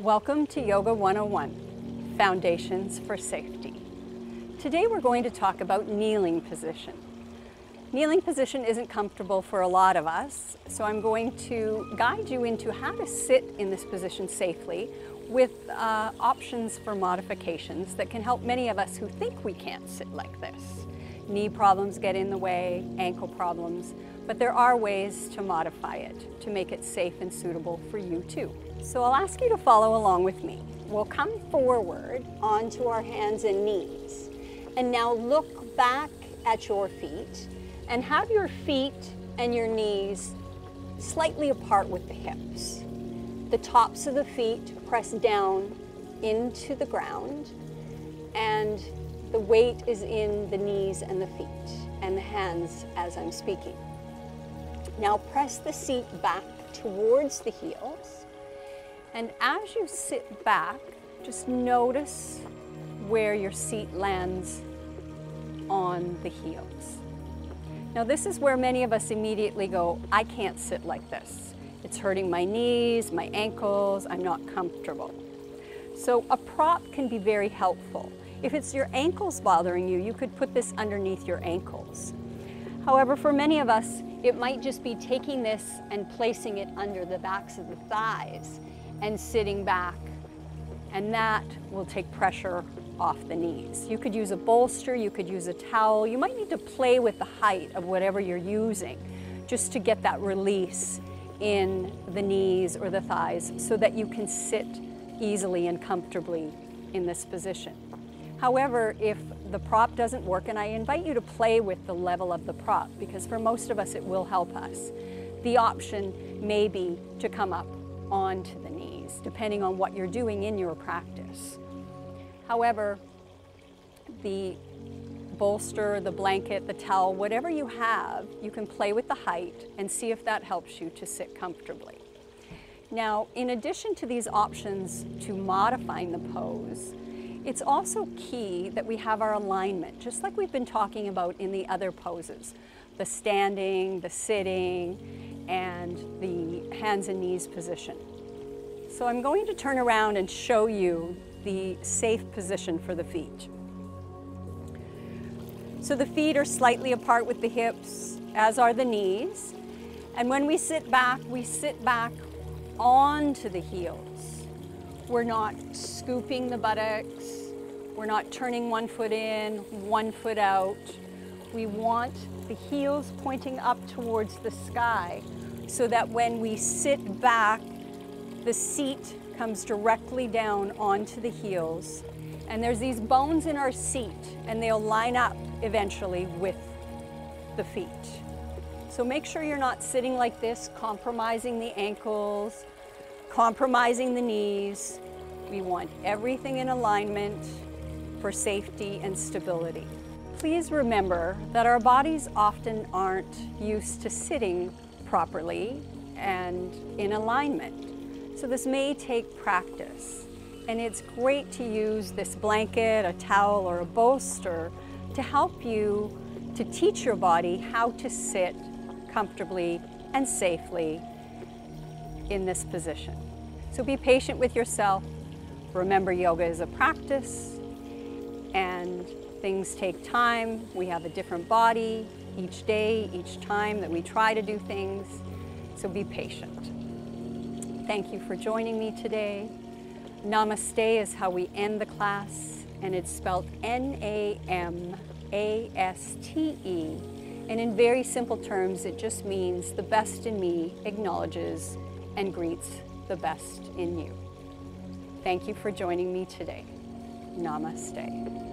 Welcome to Yoga 101, Foundations for Safety. Today we're going to talk about kneeling position. Kneeling position isn't comfortable for a lot of us, so I'm going to guide you into how to sit in this position safely with options for modifications that can help many of us who think we can't sit like this. Knee problems get in the way, ankle problems, but there are ways to modify it to make it safe and suitable for you too. So I'll ask you to follow along with me. We'll come forward onto our hands and knees. And now look back at your feet and have your feet and your knees slightly apart with the hips. The tops of the feet press down into the ground, and the weight is in the knees and the feet and the hands as I'm speaking. Now press the seat back towards the heels. And as you sit back, just notice where your seat lands on the heels. Now this is where many of us immediately go, I can't sit like this. It's hurting my knees, my ankles, I'm not comfortable. So a prop can be very helpful. If it's your ankles bothering you, you could put this underneath your ankles. However, for many of us, it might just be taking this and placing it under the backs of the thighs and sitting back, and that will take pressure off the knees. You could use a bolster, you could use a towel. You might need to play with the height of whatever you're using just to get that release in the knees or the thighs so that you can sit easily and comfortably in this position. However, if the prop doesn't work, and I invite you to play with the level of the prop because for most of us it will help us, the option may be to come up onto the knees, depending on what you're doing in your practice. However, the bolster, the blanket, the towel, whatever you have, you can play with the height and see if that helps you to sit comfortably. Now, in addition to these options to modifying the pose, it's also key that we have our alignment, just like we've been talking about in the other poses, the standing, the sitting, and the hands and knees position. So I'm going to turn around and show you the safe position for the feet. So the feet are slightly apart with the hips, as are the knees. And when we sit back onto the heels. We're not scooping the buttocks. We're not turning one foot in, one foot out. We want the heels pointing up towards the sky so that when we sit back, the seat comes directly down onto the heels. And there's these bones in our seat, and they'll line up eventually with the feet. So make sure you're not sitting like this, compromising the ankles, compromising the knees. We want everything in alignment for safety and stability. Please remember that our bodies often aren't used to sitting properly and in alignment. So this may take practice. And it's great to use this blanket, a towel, or a bolster to help you to teach your body how to sit comfortably and safely in this position. So be patient with yourself. Remember, yoga is a practice and things take time. We have a different body each day, each time that we try to do things. So be patient. Thank you for joining me today. Namaste is how we end the class, and it's spelled N-A-M-A-S-T-E. And in very simple terms, it just means the best in me acknowledges and greets the best in you. Thank you for joining me today. Namaste.